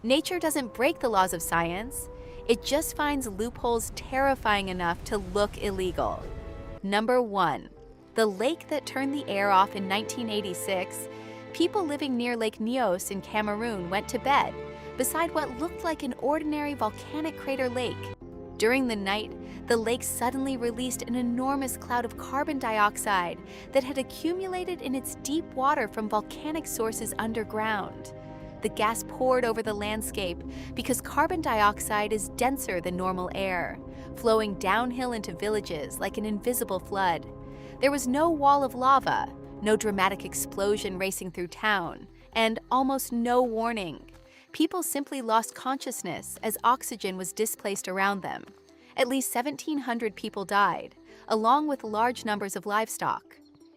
Nature doesn't break the laws of science, it just finds loopholes terrifying enough to look illegal. Number 1. The lake that turned the air off in 1986. People living near Lake Nyos in Cameroon went to bed beside what looked like an ordinary volcanic crater lake. During the night, the lake suddenly released an enormous cloud of carbon dioxide that had accumulated in its deep water from volcanic sources underground. The gas poured over the landscape because carbon dioxide is denser than normal air, flowing downhill into villages like an invisible flood. There was no wall of lava, no dramatic explosion racing through town, and almost no warning. People simply lost consciousness as oxygen was displaced around them. At least 1,700 people died, along with large numbers of livestock.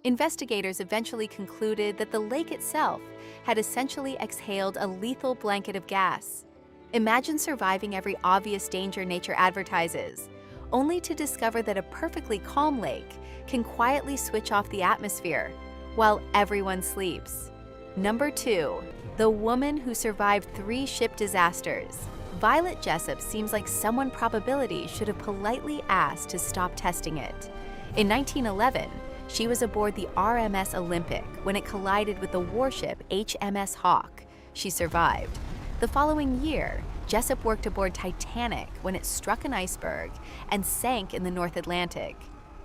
Investigators eventually concluded that the lake itself had essentially exhaled a lethal blanket of gas. Imagine surviving every obvious danger nature advertises, only to discover that a perfectly calm lake can quietly switch off the atmosphere while everyone sleeps. Number 2. The woman who survived 3 ship disasters. Violet Jessup seems like someone probability should have politely asked to stop testing it. In 1911, she was aboard the RMS Olympic when it collided with the warship HMS Hawk. She survived. The following year, Jessup worked aboard Titanic when it struck an iceberg and sank in the North Atlantic.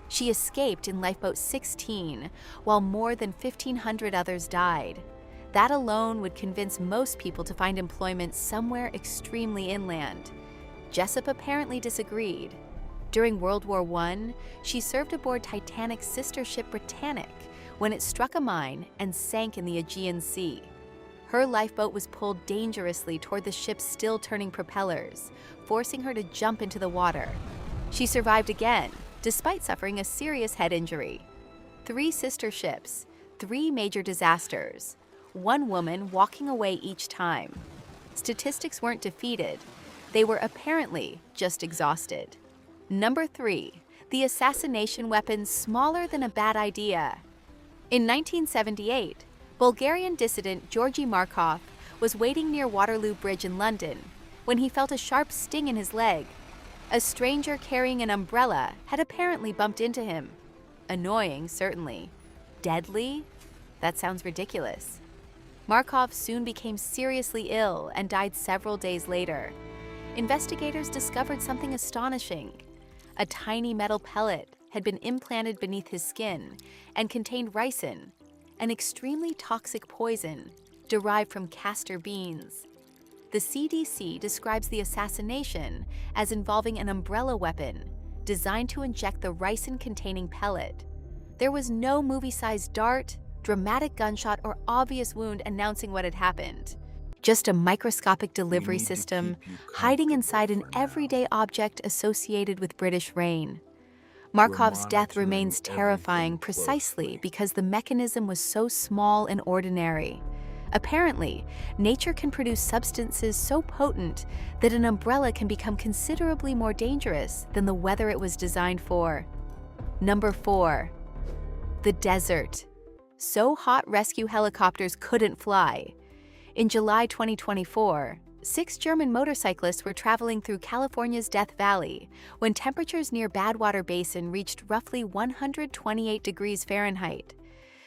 She escaped in Lifeboat 16, while more than 1,500 others died. That alone would convince most people to find employment somewhere extremely inland. Jessup apparently disagreed. During World War I, she served aboard Titanic's sister ship Britannic when it struck a mine and sank in the Aegean Sea. Her lifeboat was pulled dangerously toward the ship's still turning propellers, forcing her to jump into the water. She survived again, despite suffering a serious head injury. 3 sister ships, 3 major disasters, 1 woman walking away each time. Statistics weren't defeated, they were apparently just exhausted. Number 3. The assassination weapon smaller than a bad idea. In 1978, Bulgarian dissident Georgy Markov was waiting near Waterloo Bridge in London when he felt a sharp sting in his leg. A stranger carrying an umbrella had apparently bumped into him. Annoying, certainly. Deadly? That sounds ridiculous. Markov soon became seriously ill and died several days later. Investigators discovered something astonishing. A tiny metal pellet had been implanted beneath his skin and contained ricin, an extremely toxic poison derived from castor beans. The CDC describes the assassination as involving an umbrella weapon designed to inject the ricin-containing pellet. There was no movie-sized dart, dramatic gunshot, or obvious wound announcing what had happened. Just a microscopic delivery system hiding inside an everyday object associated with British rain. Markov's death remains terrifying precisely because the mechanism was so small and ordinary. Apparently, nature can produce substances so potent that an umbrella can become considerably more dangerous than the weather it was designed for. Number 4. The desert. So hot rescue helicopters couldn't fly. In July 2024, 6 German motorcyclists were traveling through California's Death Valley when temperatures near Badwater Basin reached roughly 128 degrees Fahrenheit.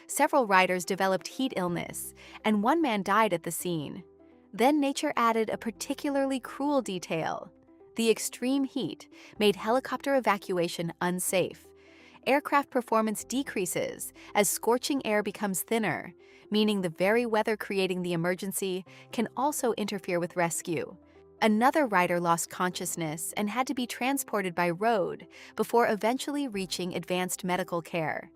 Several riders developed heat illness, and 1 man died at the scene. Then nature added a particularly cruel detail. The extreme heat made helicopter evacuation unsafe. Aircraft performance decreases as scorching air becomes thinner, meaning the very weather creating the emergency can also interfere with rescue. Another rider lost consciousness and had to be transported by road before eventually reaching advanced medical care.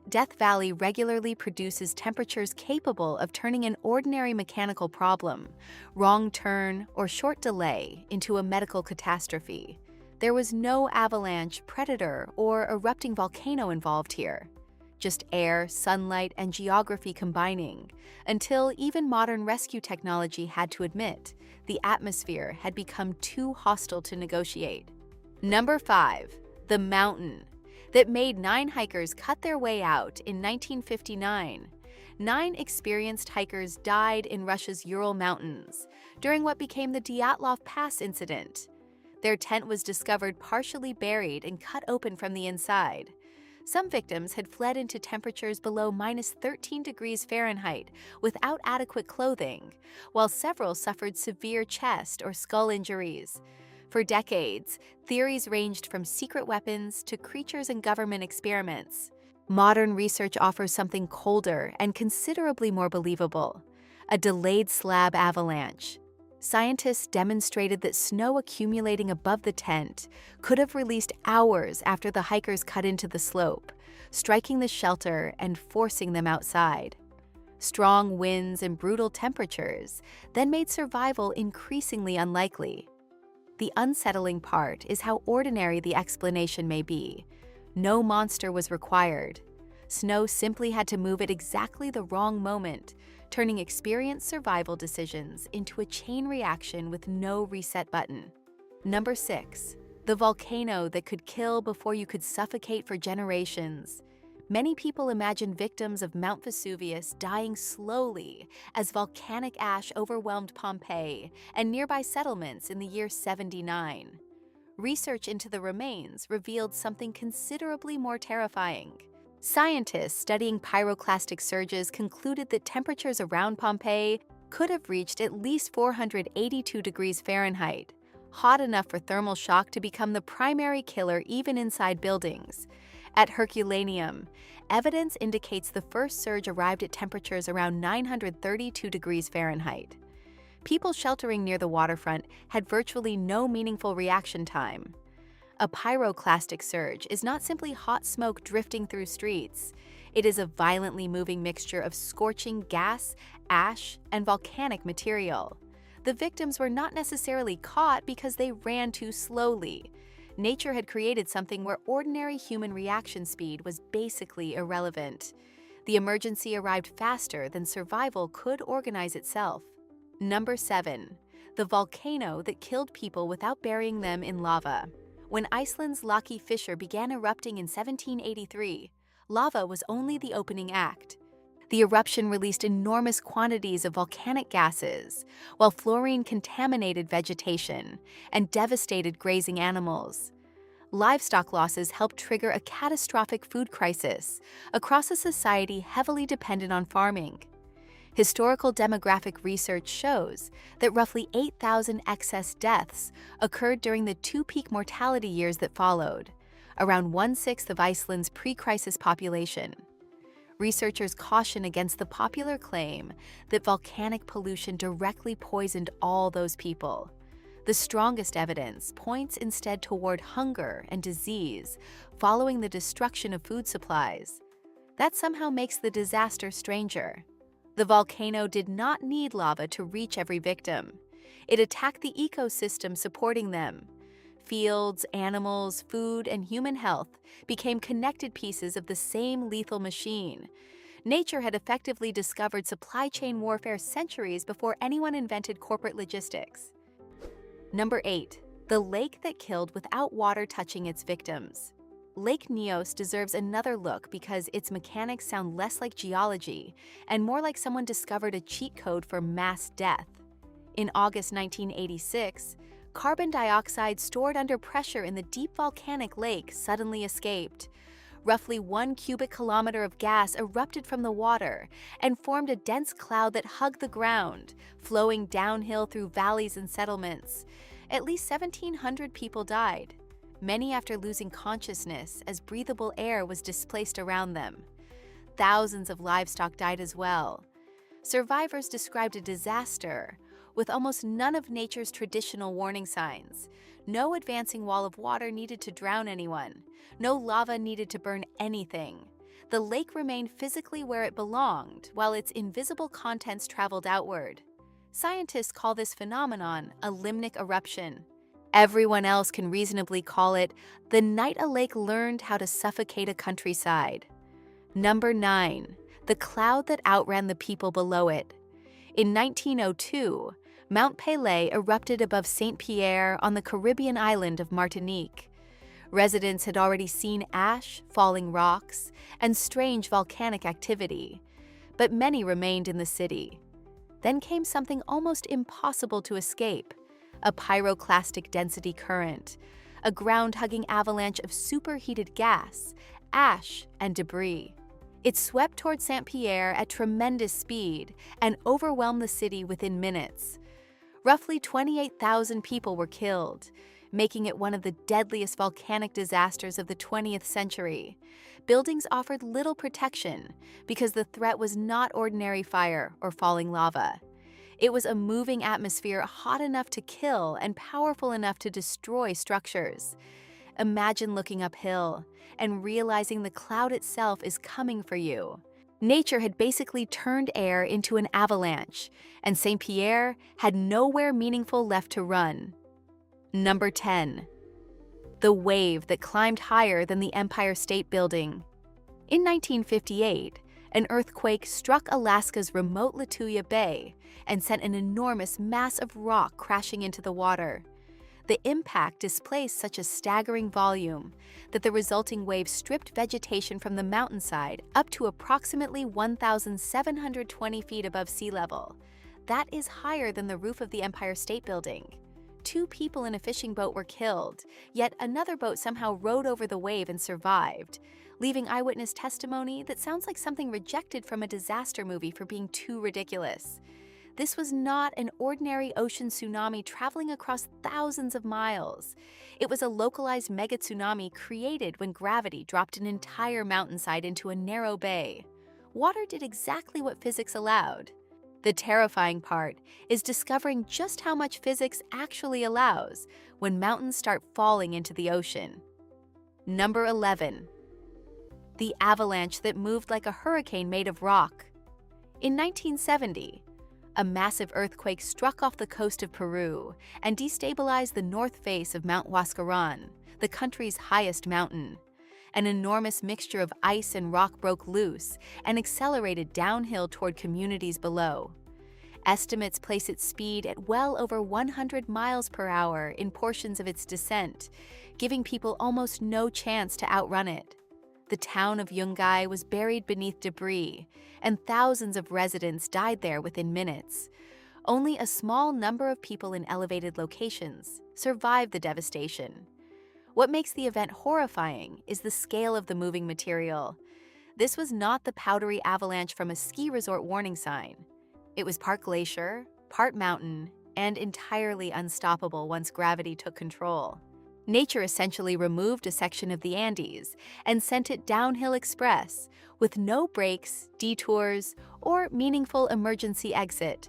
Death Valley regularly produces temperatures capable of turning an ordinary mechanical problem, wrong turn, or short delay into a medical catastrophe. There was no avalanche, predator, or erupting volcano involved here. Just air, sunlight, and geography combining, until even modern rescue technology had to admit the atmosphere had become too hostile to negotiate. Number 5. The mountain that made 9 hikers cut their way out in 1959. 9 experienced hikers died in Russia's Ural Mountains during what became the Dyatlov Pass incident. Their tent was discovered partially buried and cut open from the inside. Some victims had fled into temperatures below -13 degrees Fahrenheit without adequate clothing, while several suffered severe chest or skull injuries. For decades, theories ranged from secret weapons to creatures and government experiments. Modern research offers something colder and considerably more believable: a delayed slab avalanche. Scientists demonstrated that snow accumulating above the tent could have released hours after the hikers cut into the slope, striking the shelter and forcing them outside. Strong winds and brutal temperatures then made survival increasingly unlikely. The unsettling part is how ordinary the explanation may be. No monster was required. Snow simply had to move at exactly the wrong moment, turning experienced survival decisions into a chain reaction with no reset button. Number 6. The volcano that could kill before you could suffocate for generations. Many people imagine victims of Mount Vesuvius dying slowly as volcanic ash overwhelmed Pompeii and nearby settlements in the year 79. Research into the remains revealed something considerably more terrifying. Scientists studying pyroclastic surges concluded that temperatures around Pompeii could have reached at least 482 degrees Fahrenheit, hot enough for thermal shock to become the primary killer even inside buildings. At Herculaneum, evidence indicates the first surge arrived at temperatures around 932 degrees Fahrenheit. People sheltering near the waterfront had virtually no meaningful reaction time. A pyroclastic surge is not simply hot smoke drifting through streets. It is a violently moving mixture of scorching gas, ash, and volcanic material. The victims were not necessarily caught because they ran too slowly. Nature had created something where ordinary human reaction speed was basically irrelevant. The emergency arrived faster than survival could organize itself. Number 7. The volcano that killed people without burying them in lava. When Iceland's Loki fissure began erupting in 1783, lava was only the opening act. The eruption released enormous quantities of volcanic gases, while fluorine contaminated vegetation and devastated grazing animals. Livestock losses helped trigger a catastrophic food crisis across a society heavily dependent on farming. Historical demographic research shows that roughly 8,000 excess deaths occurred during the 2 peak mortality years that followed, around 1/6 of Iceland's pre-crisis population. Researchers caution against the popular claim that volcanic pollution directly poisoned all those people. The strongest evidence points instead toward hunger and disease following the destruction of food supplies. That somehow makes the disaster stranger. The volcano did not need lava to reach every victim. It attacked the ecosystem supporting them. Fields, animals, food, and human health became connected pieces of the same lethal machine. Nature had effectively discovered supply chain warfare centuries before anyone invented corporate logistics. Number 8. The lake that killed without water touching its victims. Lake Nyos deserves another look because its mechanics sound less like geology and more like someone discovered a cheat code for mass death. In August 1986, carbon dioxide stored under pressure in the deep volcanic lake suddenly escaped. Roughly 1 cubic kilometer of gas erupted from the water and formed a dense cloud that hugged the ground, flowing downhill through valleys and settlements. At least 1,700 people died, many after losing consciousness as breathable air was displaced around them. Thousands of livestock died as well. Survivors described a disaster with almost none of nature's traditional warning signs. No advancing wall of water needed to drown anyone. No lava needed to burn anything. The lake remained physically where it belonged, while its invisible contents traveled outward. Scientists call this phenomenon a limnic eruption. Everyone else can reasonably call it the night a lake learned how to suffocate a countryside. Number 9. The cloud that outran the people below it. In 1902, Mount Pelée erupted above Saint-Pierre on the Caribbean island of Martinique. Residents had already seen ash, falling rocks, and strange volcanic activity. but many remained in the city. Then came something almost impossible to escape: a pyroclastic density current, a ground-hugging avalanche of superheated gas, ash, and debris. It swept toward Saint-Pierre at tremendous speed and overwhelmed the city within minutes. Roughly 28,000 people were killed, making it one of the deadliest volcanic disasters of the 20th century. Buildings offered little protection because the threat was not ordinary fire or falling lava. It was a moving atmosphere hot enough to kill and powerful enough to destroy structures. Imagine looking uphill and realizing the cloud itself is coming for you. Nature had basically turned air into an avalanche, and Saint-Pierre had nowhere meaningful left to run. Number 10. The wave that climbed higher than the Empire State Building. In 1958, an earthquake struck Alaska's remote Lituya Bay and sent an enormous mass of rock crashing into the water. The impact displaced such a staggering volume that the resulting wave stripped vegetation from the mountainside up to approximately 1,720 feet above sea level. That is higher than the roof of the Empire State Building. 2 people in a fishing boat were killed, yet another boat somehow rode over the wave and survived, leaving eyewitness testimony that sounds like something rejected from a disaster movie for being too ridiculous. This was not an ordinary ocean tsunami traveling across thousands of miles. It was a localized megatsunami created when gravity dropped an entire mountainside into a narrow bay. Water did exactly what physics allowed. The terrifying part is discovering just how much physics actually allows when mountains start falling into the ocean. Number 11. The avalanche that moved like a hurricane made of rock. In 1970, a massive earthquake struck off the coast of Peru and destabilized the north face of Mount Huascaran, the country's highest mountain. An enormous mixture of ice and rock broke loose and accelerated downhill toward communities below. Estimates place its speed at well over 100 miles per hour in portions of its descent, giving people almost no chance to outrun it. The town of Yungay was buried beneath debris, and thousands of residents died there within minutes. Only a small number of people in elevated locations survived the devastation. What makes the event horrifying is the scale of the moving material. This was not the powdery avalanche from a ski resort warning sign. It was part glacier, part mountain, and entirely unstoppable once gravity took control. Nature essentially removed a section of the Andes and sent it downhill express with no breaks, detours, or meaningful emergency exit.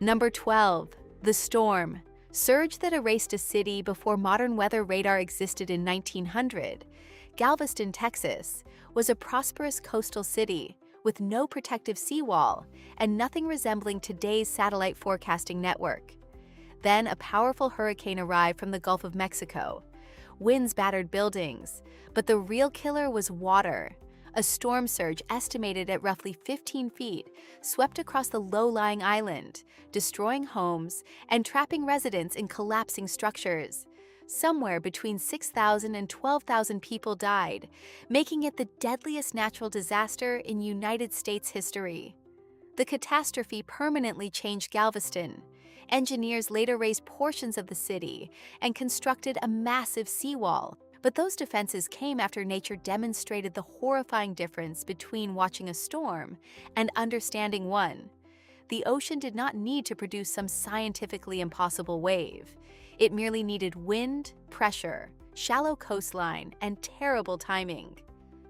Number 12. The storm. Surge that erased a city before modern weather radar existed in 1900. Galveston, Texas, was a prosperous coastal city with no protective seawall and nothing resembling today's satellite forecasting network. Then a powerful hurricane arrived from the Gulf of Mexico. Winds battered buildings, but the real killer was water. A storm surge estimated at roughly 15 feet swept across the low-lying island, destroying homes and trapping residents in collapsing structures. Somewhere between 6,000 and 12,000 people died, making it the deadliest natural disaster in United States history. The catastrophe permanently changed Galveston. Engineers later razed portions of the city and constructed a massive seawall, but those defenses came after nature demonstrated the horrifying difference between watching a storm and understanding one. The ocean did not need to produce some scientifically impossible wave. It merely needed wind, pressure, shallow coastline, and terrible timing.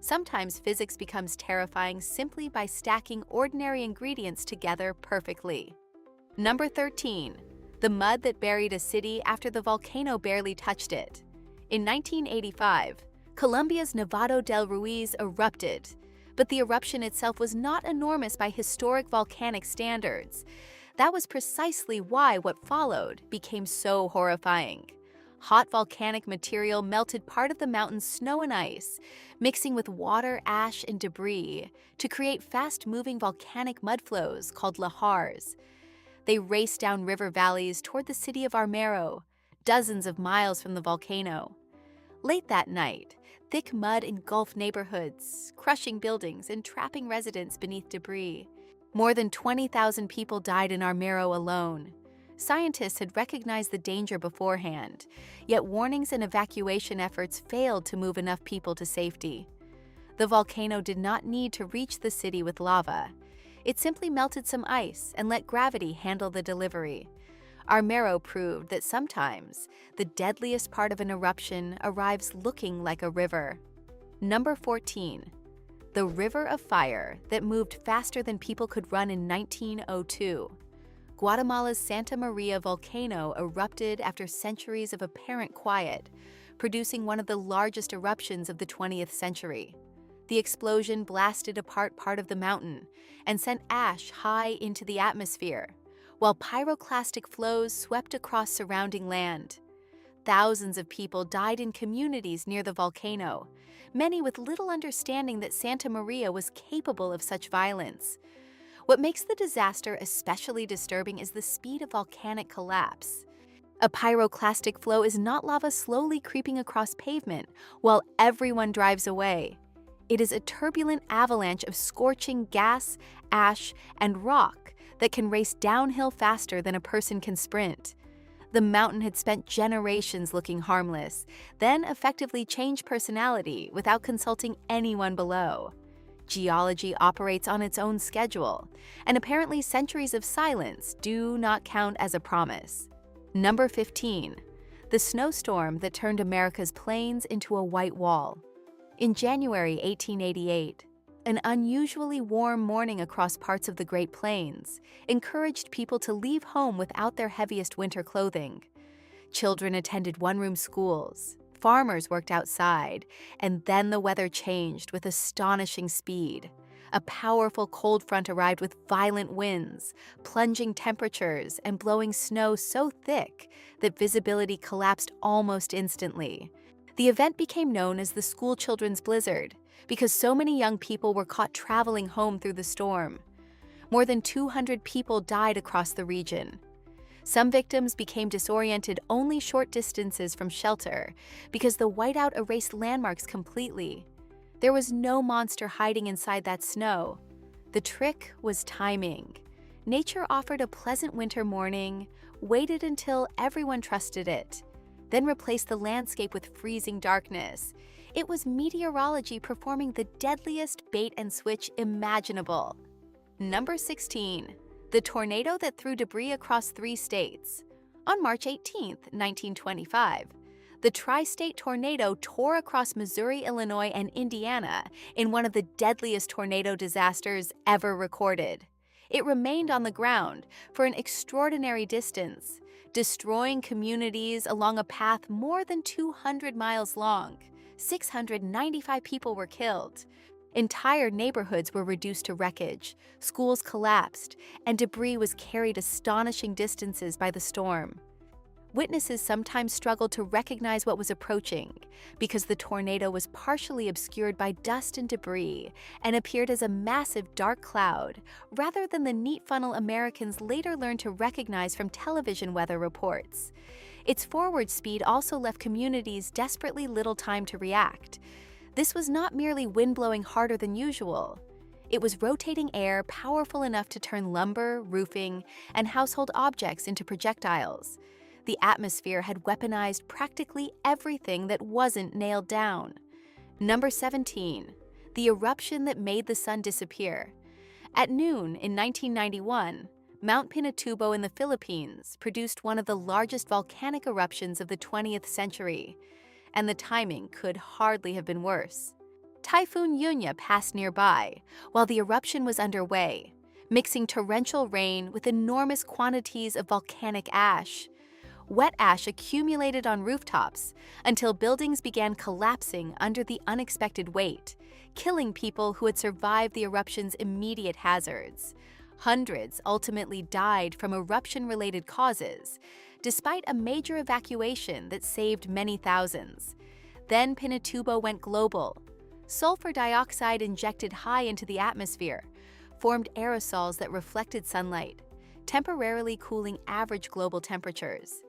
Sometimes physics becomes terrifying simply by stacking ordinary ingredients together perfectly. Number 13. The mud that buried a city after the volcano barely touched it. In 1985, Colombia's Nevado del Ruiz erupted, but the eruption itself was not enormous by historic volcanic standards. That was precisely why what followed became so horrifying. Hot volcanic material melted part of the mountain's snow and ice, mixing with water, ash, and debris to create fast-moving volcanic mudflows called lahars. They raced down river valleys toward the city of Armero, dozens of miles from the volcano. Late that night, thick mud engulfed neighborhoods, crushing buildings and trapping residents beneath debris. More than 20,000 people died in Armero alone. Scientists had recognized the danger beforehand, yet warnings and evacuation efforts failed to move enough people to safety. The volcano did not need to reach the city with lava. It simply melted some ice and let gravity handle the delivery. Armero proved that sometimes the deadliest part of an eruption arrives looking like a river. Number 14. The River of Fire that moved faster than people could run in 1902. Guatemala's Santa Maria volcano erupted after centuries of apparent quiet, producing one of the largest eruptions of the 20th century. The explosion blasted apart part of the mountain and sent ash high into the atmosphere, while pyroclastic flows swept across surrounding land. Thousands of people died in communities near the volcano, many with little understanding that Santa Maria was capable of such violence. What makes the disaster especially disturbing is the speed of volcanic collapse. A pyroclastic flow is not lava slowly creeping across pavement while everyone drives away. It is a turbulent avalanche of scorching gas, ash, and rock that can race downhill faster than a person can sprint. The mountain had spent generations looking harmless, then effectively changed personality without consulting anyone below. Geology operates on its own schedule, and apparently centuries of silence do not count as a promise. Number 15. The snowstorm that turned America's plains into a white wall. In January 1888, an unusually warm morning across parts of the Great Plains encouraged people to leave home without their heaviest winter clothing. Children attended one-room schools, farmers worked outside, and then the weather changed with astonishing speed. A powerful cold front arrived with violent winds, plunging temperatures, and blowing snow so thick that visibility collapsed almost instantly. The event became known as the School Children's Blizzard because so many young people were caught traveling home through the storm. More than 200 people died across the region. Some victims became disoriented only short distances from shelter because the whiteout erased landmarks completely. There was no monster hiding inside that snow. The trick was timing. Nature offered a pleasant winter morning, waited until everyone trusted it, then replaced the landscape with freezing darkness. It was meteorology performing the deadliest bait and switch imaginable. Number 16. The tornado that threw debris across 3 states. On March 18, 1925, the tri-state tornado tore across Missouri, Illinois, and Indiana in one of the deadliest tornado disasters ever recorded. It remained on the ground for an extraordinary distance, destroying communities along a path more than 200 miles long. 695 people were killed. Entire neighborhoods were reduced to wreckage, schools collapsed, and debris was carried astonishing distances by the storm. Witnesses sometimes struggled to recognize what was approaching because the tornado was partially obscured by dust and debris and appeared as a massive dark cloud rather than the neat funnel Americans later learned to recognize from television weather reports. Its forward speed also left communities desperately little time to react. This was not merely wind blowing harder than usual. It was rotating air powerful enough to turn lumber, roofing, and household objects into projectiles. The atmosphere had weaponized practically everything that wasn't nailed down. Number 17. The eruption that made the sun disappear. At noon in 1991, Mount Pinatubo in the Philippines produced one of the largest volcanic eruptions of the 20th century, and the timing could hardly have been worse. Typhoon Yunya passed nearby while the eruption was underway, mixing torrential rain with enormous quantities of volcanic ash. Wet ash accumulated on rooftops until buildings began collapsing under the unexpected weight, killing people who had survived the eruption's immediate hazards. Hundreds ultimately died from eruption-related causes, despite a major evacuation that saved many thousands. Then Pinatubo went global. Sulfur dioxide injected high into the atmosphere formed aerosols that reflected sunlight, temporarily cooling average global temperatures.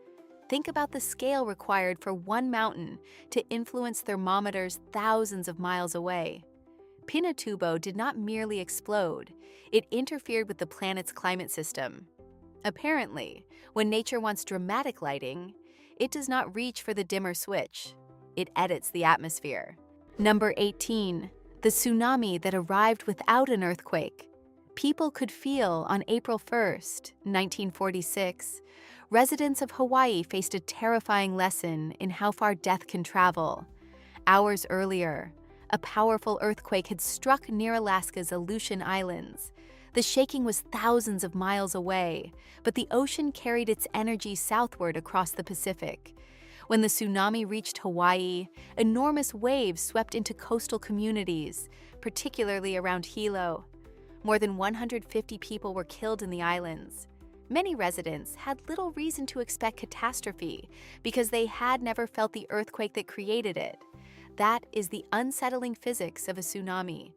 Think about the scale required for one mountain to influence thermometers thousands of miles away. Pinatubo did not merely explode, it interfered with the planet's climate system. Apparently, when nature wants dramatic lighting, it does not reach for the dimmer switch. It edits the atmosphere. Number 18. The tsunami that arrived without an earthquake. People could feel on April 1st, 1946, residents of Hawaii faced a terrifying lesson in how far death can travel. Hours earlier, a powerful earthquake had struck near Alaska's Aleutian Islands. The shaking was thousands of miles away, but the ocean carried its energy southward across the Pacific. When the tsunami reached Hawaii, enormous waves swept into coastal communities, particularly around Hilo. More than 150 people were killed in the islands. Many residents had little reason to expect catastrophe because they had never felt the earthquake that created it. That is the unsettling physics of a tsunami.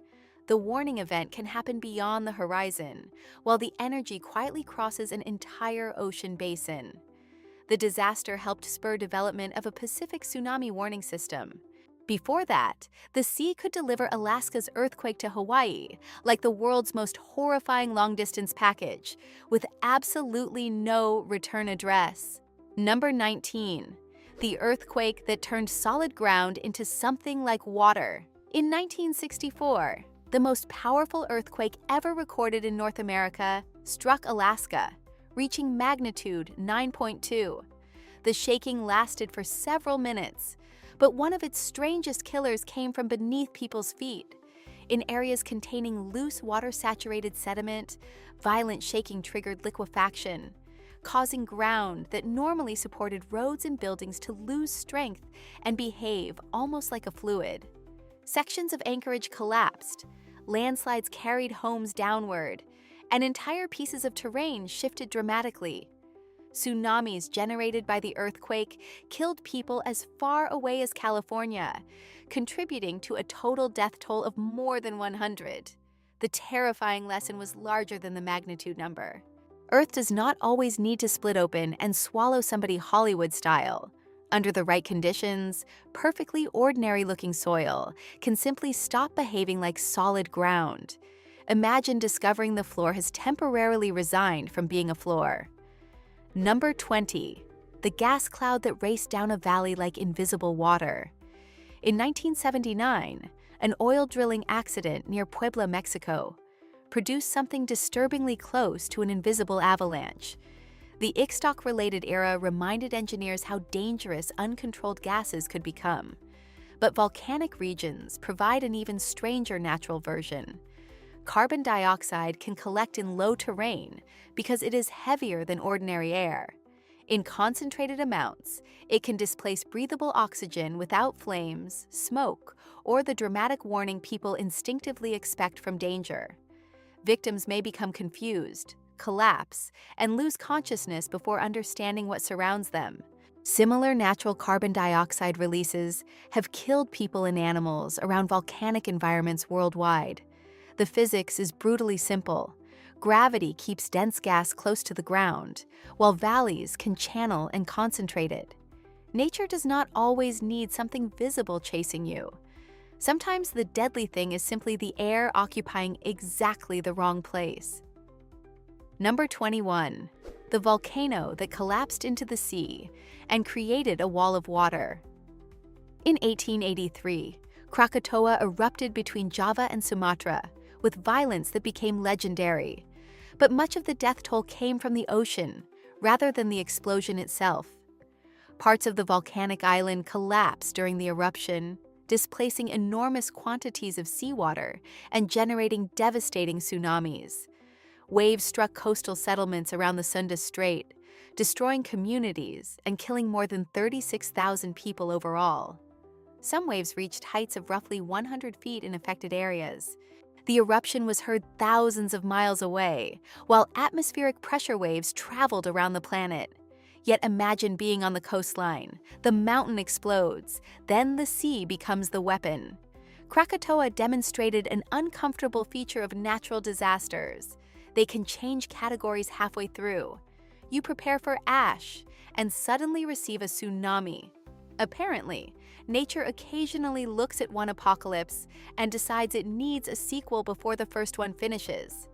The warning event can happen beyond the horizon, while the energy quietly crosses an entire ocean basin. The disaster helped spur development of a Pacific tsunami warning system. Before that, the sea could deliver Alaska's earthquake to Hawaii, like the world's most horrifying long-distance package, with absolutely no return address. Number 19. The earthquake that turned solid ground into something like water. In 1964, the most powerful earthquake ever recorded in North America struck Alaska, reaching magnitude 9.2. The shaking lasted for several minutes, but one of its strangest killers came from beneath people's feet. In areas containing loose water-saturated sediment, violent shaking triggered liquefaction, causing ground that normally supported roads and buildings to lose strength and behave almost like a fluid. Sections of anchorage collapsed, landslides carried homes downward, and entire pieces of terrain shifted dramatically. Tsunamis generated by the earthquake killed people as far away as California, contributing to a total death toll of more than 100. The terrifying lesson was larger than the magnitude number. Earth does not always need to split open and swallow somebody Hollywood style. Under the right conditions, perfectly ordinary-looking soil can simply stop behaving like solid ground. Imagine discovering the floor has temporarily resigned from being a floor. Number 20. The gas cloud that raced down a valley like invisible water. In 1979, an oil drilling accident near Puebla, Mexico, produced something disturbingly close to an invisible avalanche. The Ixtoc-related era reminded engineers how dangerous uncontrolled gases could become. But volcanic regions provide an even stranger natural version. Carbon dioxide can collect in low terrain because it is heavier than ordinary air. In concentrated amounts, it can displace breathable oxygen without flames, smoke, or the dramatic warning people instinctively expect from danger. Victims may become confused, collapse, and lose consciousness before understanding what surrounds them. Similar natural carbon dioxide releases have killed people and animals around volcanic environments worldwide. The physics is brutally simple. Gravity keeps dense gas close to the ground, while valleys can channel and concentrate it. Nature does not always need something visible chasing you. Sometimes the deadly thing is simply the air occupying exactly the wrong place. Number 21. The volcano that collapsed into the sea and created a wall of water. In 1883, Krakatoa erupted between Java and Sumatra, with violence that became legendary. But much of the death toll came from the ocean, rather than the explosion itself. Parts of the volcanic island collapsed during the eruption, displacing enormous quantities of seawater and generating devastating tsunamis. Waves struck coastal settlements around the Sunda Strait, destroying communities and killing more than 36,000 people overall. Some waves reached heights of roughly 100 feet in affected areas. The eruption was heard thousands of miles away, while atmospheric pressure waves traveled around the planet. Yet imagine being on the coastline. The mountain explodes, then the sea becomes the weapon. Krakatoa demonstrated an uncomfortable feature of natural disasters. They can change categories halfway through. You prepare for ash and suddenly receive a tsunami. Apparently, nature occasionally looks at one apocalypse and decides it needs a sequel before the first one finishes.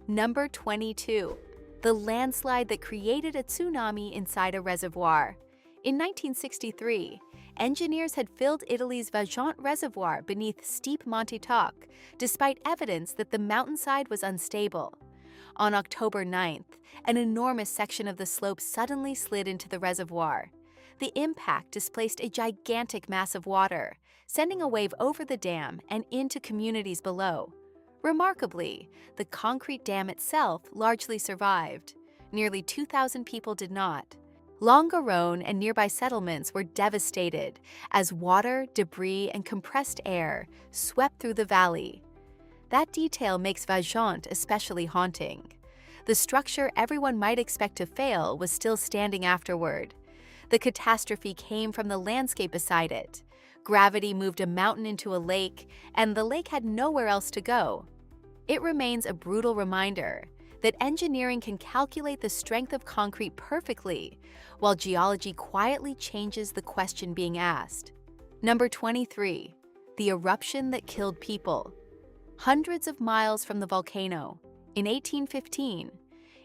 Number 22. The landslide that created a tsunami inside a reservoir. In 1963, engineers had filled Italy's Vajont Reservoir beneath steep Monte Toc, despite evidence that the mountainside was unstable. On October 9th, an enormous section of the slope suddenly slid into the reservoir. The impact displaced a gigantic mass of water, sending a wave over the dam and into communities below. Remarkably, the concrete dam itself largely survived. Nearly 2,000 people did not. Longarone and nearby settlements were devastated as water, debris, and compressed air swept through the valley. That detail makes Vajont especially haunting. The structure everyone might expect to fail was still standing afterward. The catastrophe came from the landscape beside it. Gravity moved a mountain into a lake, and the lake had nowhere else to go. It remains a brutal reminder that engineering can calculate the strength of concrete perfectly, while geology quietly changes the question being asked. Number 23. The eruption that killed people. Hundreds of miles from the volcano, in 1815,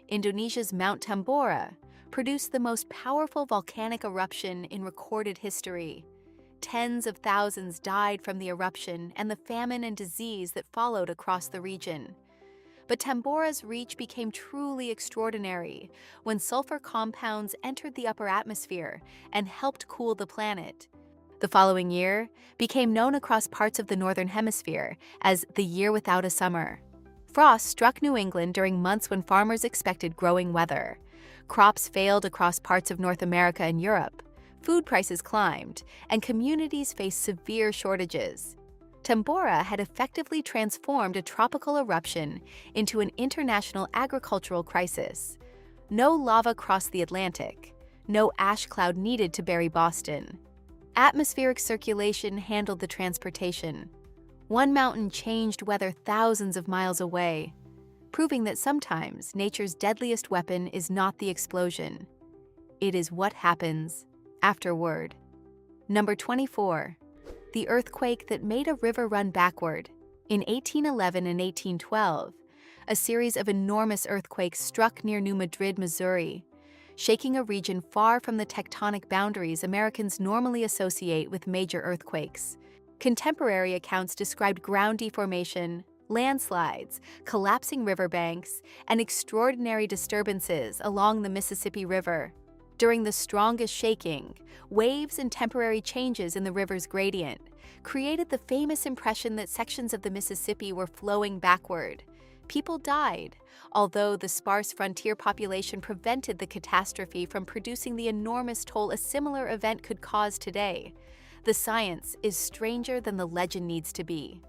Indonesia's Mount Tambora produced the most powerful volcanic eruption in recorded history. Tens of thousands died from the eruption and the famine and disease that followed across the region. But Tambora's reach became truly extraordinary when sulfur compounds entered the upper atmosphere and helped cool the planet. The following year became known across parts of the Northern Hemisphere as the Year Without a Summer. Frost struck New England during months when farmers expected growing weather. Crops failed across parts of North America and Europe. Food prices climbed, and communities faced severe shortages. Tambora had effectively transformed a tropical eruption into an international agricultural crisis. No lava crossed the Atlantic. No ash cloud needed to bury Boston. Atmospheric circulation handled the transportation. One mountain changed weather thousands of miles away, proving that sometimes nature's deadliest weapon is not the explosion. It is what happens afterward. Number 24. The earthquake that made a river run backward. In 1811 and 1812, a series of enormous earthquakes struck near New Madrid, Missouri, shaking a region far from the tectonic boundaries Americans normally associate with major earthquakes. Contemporary accounts described ground deformation, landslides, collapsing riverbanks, and extraordinary disturbances along the Mississippi River. During the strongest shaking, waves and temporary changes in the river's gradient created the famous impression that sections of the Mississippi were flowing backward. People died, although the sparse frontier population prevented the catastrophe from producing the enormous toll a similar event could cause today. The science is stranger than the legend needs to be.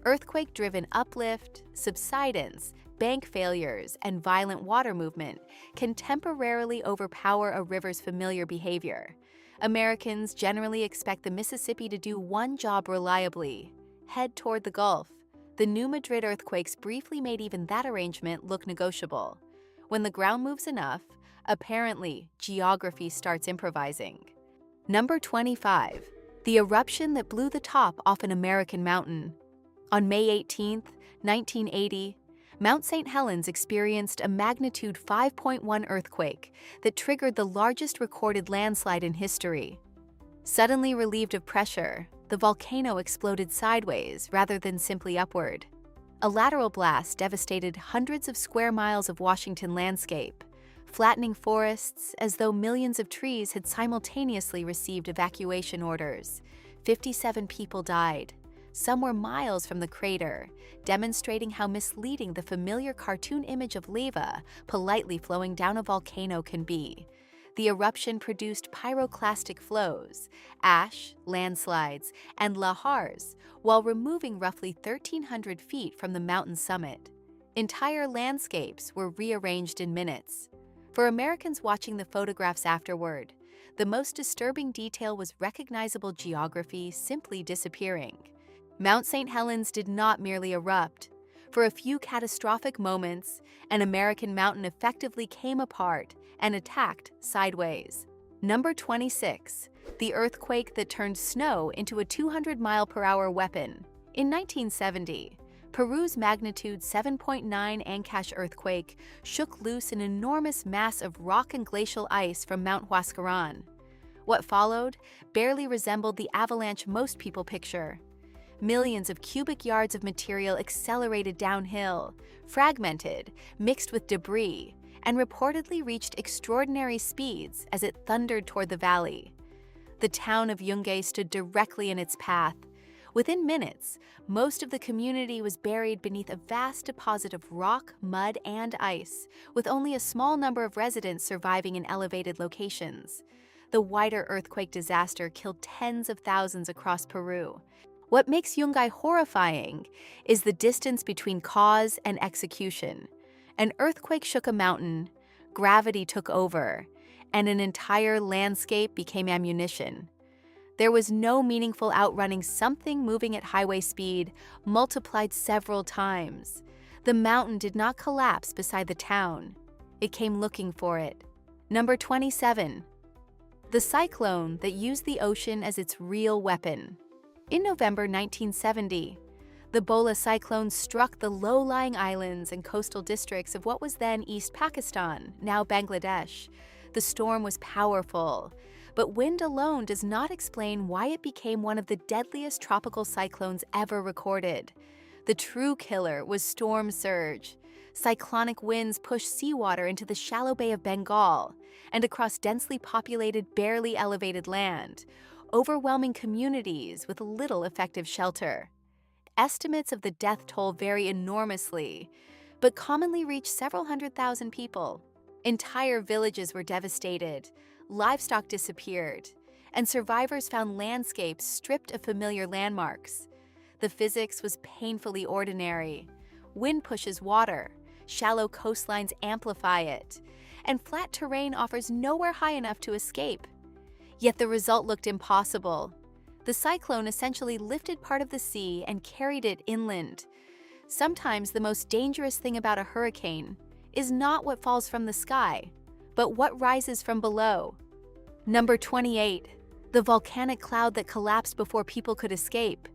Earthquake-driven uplift, subsidence, bank failures, and violent water movement can temporarily overpower a river's familiar behavior. Americans generally expect the Mississippi to do one job reliably: head toward the Gulf. The New Madrid earthquakes briefly made even that arrangement look negotiable. When the ground moves enough, apparently, geography starts improvising. Number 25. The eruption that blew the top off an American mountain. On May 18, 1980, Mount St. Helens experienced a magnitude 5.1 earthquake that triggered the largest recorded landslide in history. Suddenly relieved of pressure, the volcano exploded sideways rather than simply upward. A lateral blast devastated hundreds of square miles of Washington landscape, flattening forests as though millions of trees had simultaneously received evacuation orders. 57 people died. Some were miles from the crater, demonstrating how misleading the familiar cartoon image of lava politely flowing down a volcano can be. The eruption produced pyroclastic flows, ash, landslides, and lahars, while removing roughly 1,300 feet from the mountain summit. Entire landscapes were rearranged in minutes. For Americans watching the photographs afterward, the most disturbing detail was recognizable geography simply disappearing. Mount St. Helens did not merely erupt. For a few catastrophic moments, an American mountain effectively came apart and attacked sideways. Number 26. the earthquake that turned snow into a 200-mile-per-hour weapon. In 1970, Peru's magnitude 7.9 Ancash earthquake shook loose an enormous mass of rock and glacial ice from Mount Huascarán. What followed barely resembled the avalanche most people picture. Millions of cubic yards of material accelerated downhill, fragmented, mixed with debris, and reportedly reached extraordinary speeds as it thundered toward the valley. The town of Yungay stood directly in its path. Within minutes, most of the community was buried beneath a vast deposit of rock, mud, and ice, with only a small number of residents surviving in elevated locations. The wider earthquake disaster killed tens of thousands across Peru. What makes Yungay horrifying is the distance between cause and execution. An earthquake shook a mountain, gravity took over, and an entire landscape became ammunition. There was no meaningful outrunning something moving at highway speed, multiplied several times. The mountain did not collapse beside the town. It came looking for it. Number 27. The cyclone that used the ocean as its real weapon. In November 1970, the Bola cyclone struck the low-lying islands and coastal districts of what was then East Pakistan, now Bangladesh. The storm was powerful, but wind alone does not explain why it became one of the deadliest tropical cyclones ever recorded. The true killer was storm surge. Cyclonic winds pushed seawater into the shallow Bay of Bengal and across densely populated, barely elevated land, overwhelming communities with little effective shelter. Estimates of the death toll vary enormously, but commonly reach several 100,000 people. Entire villages were devastated, livestock disappeared, and survivors found landscapes stripped of familiar landmarks. The physics was painfully ordinary. Wind pushes water, shallow coastlines amplify it, and flat terrain offers nowhere high enough to escape. Yet the result looked impossible. The cyclone essentially lifted part of the sea and carried it inland. Sometimes the most dangerous thing about a hurricane is not what falls from the sky, but what rises from below. Number 28. The volcanic cloud that collapsed before people could escape.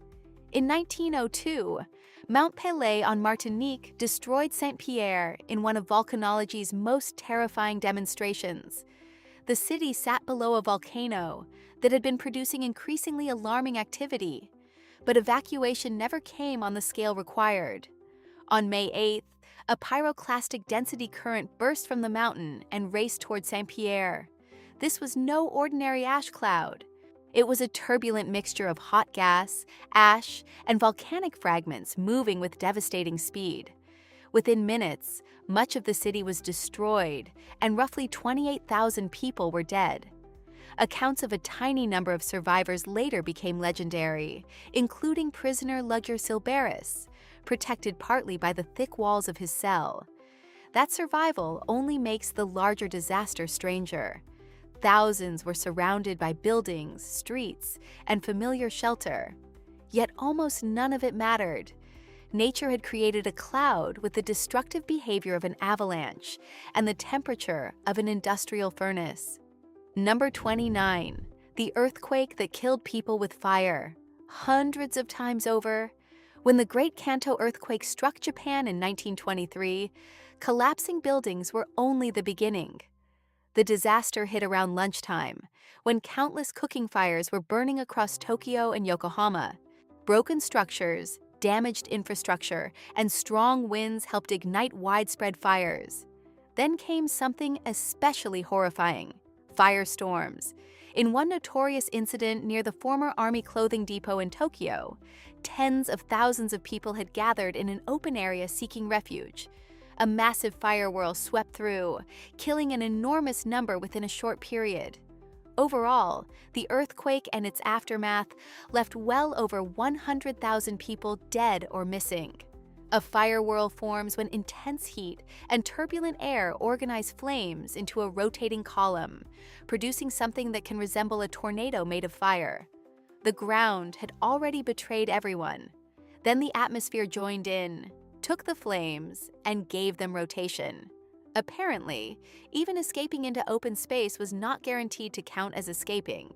In 1902, Mount Pelée on Martinique destroyed Saint-Pierre in one of volcanology's most terrifying demonstrations. The city sat below a volcano that had been producing increasingly alarming activity, but evacuation never came on the scale required. On May 8th, a pyroclastic density current burst from the mountain and raced toward Saint-Pierre. This was no ordinary ash cloud. It was a turbulent mixture of hot gas, ash, and volcanic fragments moving with devastating speed. Within minutes, much of the city was destroyed, and roughly 28,000 people were dead. Accounts of a tiny number of survivors later became legendary, including prisoner Ludger Silberis, protected partly by the thick walls of his cell. That survival only makes the larger disaster stranger. Thousands were surrounded by buildings, streets, and familiar shelter. Yet almost none of it mattered. Nature had created a cloud with the destructive behavior of an avalanche and the temperature of an industrial furnace. Number 29. The earthquake that killed people with fire. Hundreds of times over, when the Great Kanto earthquake struck Japan in 1923, collapsing buildings were only the beginning. The disaster hit around lunchtime, when countless cooking fires were burning across Tokyo and Yokohama. Broken structures, damaged infrastructure, and strong winds helped ignite widespread fires. Then came something especially horrifying: firestorms. In one notorious incident near the former Army clothing depot in Tokyo, tens of thousands of people had gathered in an open area seeking refuge. A massive fire whirl swept through, killing an enormous number within a short period. Overall, the earthquake and its aftermath left well over 100,000 people dead or missing. A fire whirl forms when intense heat and turbulent air organize flames into a rotating column, producing something that can resemble a tornado made of fire. The ground had already betrayed everyone. Then the atmosphere joined in, took the flames, and gave them rotation. Apparently, even escaping into open space was not guaranteed to count as escaping.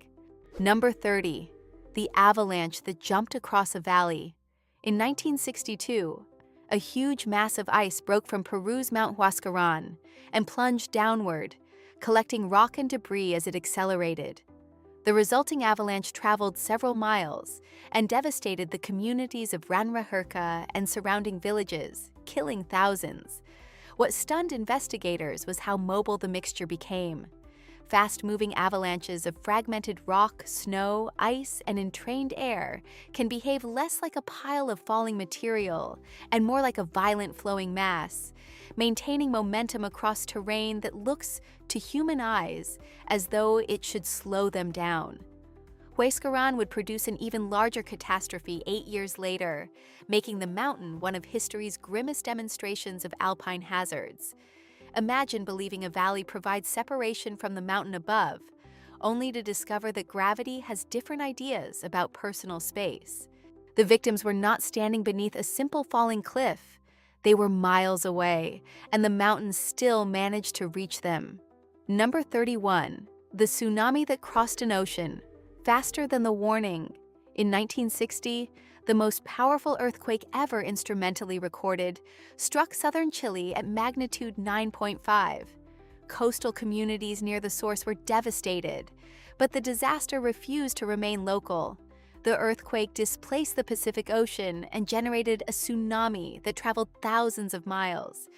Number 30. The avalanche that jumped across a valley. In 1962, a huge mass of ice broke from Peru's Mount Huascaran and plunged downward, collecting rock and debris as it accelerated. The resulting avalanche traveled several miles and devastated the communities of Ranraherca and surrounding villages, killing thousands. What stunned investigators was how mobile the mixture became. Fast-moving avalanches of fragmented rock, snow, ice, and entrained air can behave less like a pile of falling material and more like a violent flowing mass, maintaining momentum across terrain that looks, to human eyes, as though it should slow them down. Huascaran would produce an even larger catastrophe 8 years later, making the mountain one of history's grimmest demonstrations of alpine hazards. Imagine believing a valley provides separation from the mountain above, only to discover that gravity has different ideas about personal space. The victims were not standing beneath a simple falling cliff. They were miles away, and the mountain still managed to reach them. Number 31. The tsunami that crossed an ocean, faster than the warning. In 1960, the most powerful earthquake ever instrumentally recorded, struck southern Chile at magnitude 9.5. Coastal communities near the source were devastated, but the disaster refused to remain local. The earthquake displaced the Pacific Ocean and generated a tsunami that traveled thousands of miles.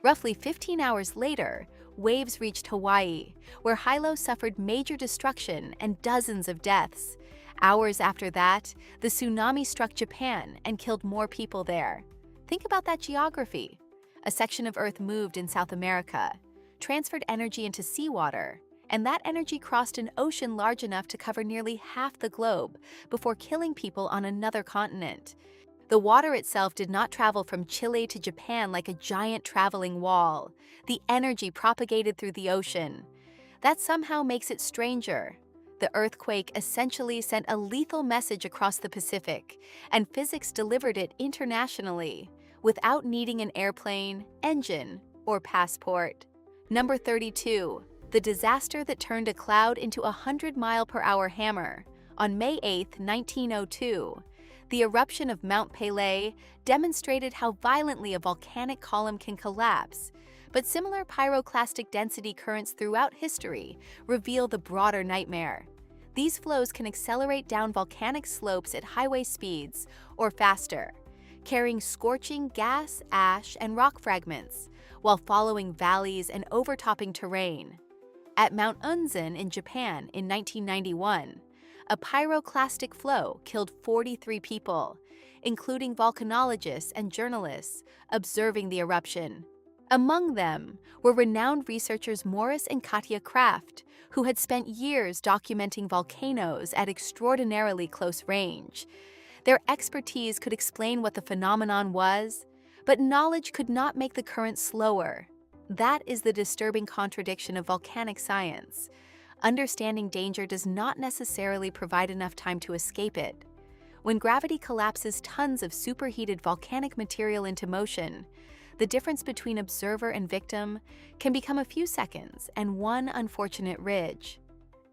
Roughly 15 hours later, waves reached Hawaii, where Hilo suffered major destruction and dozens of deaths. Hours after that, the tsunami struck Japan and killed more people there. Think about that geography. A section of Earth moved in South America, transferred energy into seawater, and that energy crossed an ocean large enough to cover nearly half the globe before killing people on another continent. The water itself did not travel from Chile to Japan like a giant traveling wall. The energy propagated through the ocean. That somehow makes it stranger. The earthquake essentially sent a lethal message across the Pacific, and physics delivered it internationally, without needing an airplane, engine, or passport. Number 32. The disaster that turned a cloud into a 100-mile-per-hour hammer. On May 8, 1902, the eruption of Mount Pelée demonstrated how violently a volcanic column can collapse, but similar pyroclastic density currents throughout history reveal the broader nightmare. These flows can accelerate down volcanic slopes at highway speeds or faster, carrying scorching gas, ash, and rock fragments, while following valleys and overtopping terrain. At Mount Unzen in Japan in 1991, a pyroclastic flow killed 43 people, including volcanologists and journalists observing the eruption. Among them were renowned researchers Morris and Katja Kraft, who had spent years documenting volcanoes at extraordinarily close range. Their expertise could explain what the phenomenon was, but knowledge could not make the current slower. That is the disturbing contradiction of volcanic science. Understanding danger does not necessarily provide enough time to escape it. When gravity collapses tons of superheated volcanic material into motion, the difference between observer and victim can become a few seconds and one unfortunate ridge.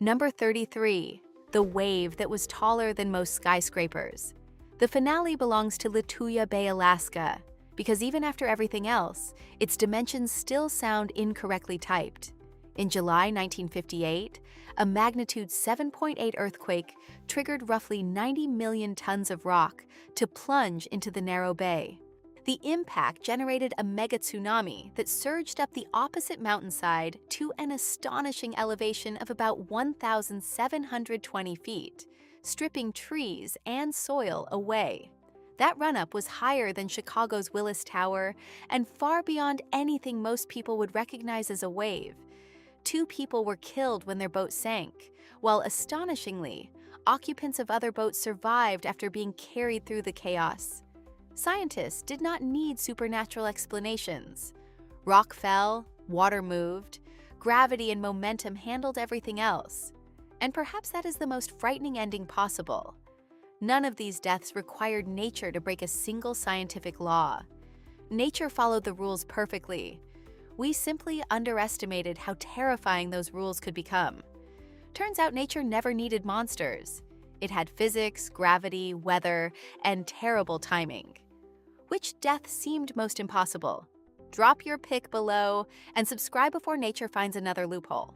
Number 33. The wave that was taller than most skyscrapers. The finale belongs to Lituya Bay, Alaska, because even after everything else, its dimensions still sound incorrectly typed. In July 1958, a magnitude 7.8 earthquake triggered roughly 90 million tons of rock to plunge into the narrow bay. The impact generated a megatsunami that surged up the opposite mountainside to an astonishing elevation of about 1,720 feet, stripping trees and soil away. That run-up was higher than Chicago's Willis Tower and far beyond anything most people would recognize as a wave. 2 people were killed when their boat sank, while astonishingly, occupants of other boats survived after being carried through the chaos. Scientists did not need supernatural explanations. Rock fell, water moved, gravity and momentum handled everything else. And perhaps that is the most frightening ending possible. None of these deaths required nature to break a single scientific law. Nature followed the rules perfectly. We simply underestimated how terrifying those rules could become. Turns out nature never needed monsters. It had physics, gravity, weather, and terrible timing. Which death seemed most impossible? Drop your pick below and subscribe before nature finds another loophole.